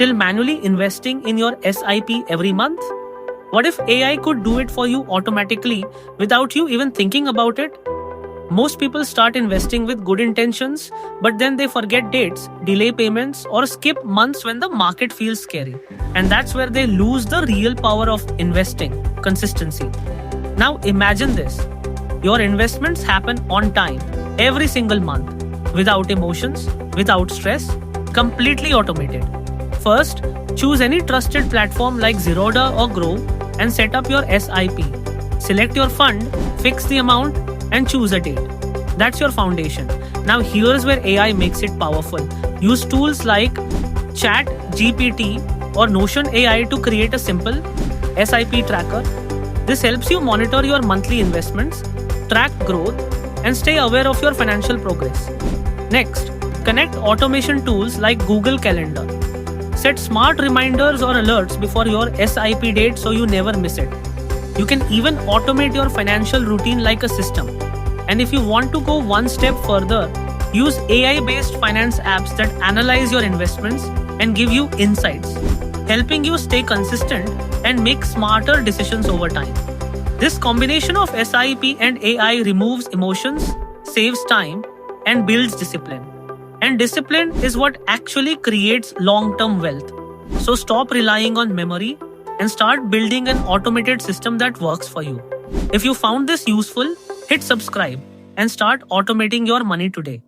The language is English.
Till manually investing in your SIP every month? What if AI could do it for you automatically without you even thinking about it? Most people start investing with good intentions, but then they forget dates, delay payments, or skip months when the market feels scary. And that's where they lose the real power of investing: consistency. Now imagine this: your investments happen on time, every single month, without emotions, without stress, completely automated. First, choose any trusted platform like Zerodha or Grow and set up your SIP. Select your fund, fix the amount, and choose a date. That's your foundation. Now here's where AI makes it powerful. Use tools like Chat GPT or Notion AI to create a simple SIP tracker. This helps you monitor your monthly investments, track growth, and stay aware of your financial progress. Next, connect automation tools like Google Calendar. Set smart reminders or alerts before your SIP date so you never miss it. You can even automate your financial routine like a system. And if you want to go one step further, use AI-based finance apps that analyze your investments and give you insights, helping you stay consistent and make smarter decisions over time. This combination of SIP and AI removes emotions, saves time, and builds discipline. And discipline is what actually creates long-term wealth. So stop relying on memory and start building an automated system that works for you. If you found this useful, hit subscribe and start automating your money today.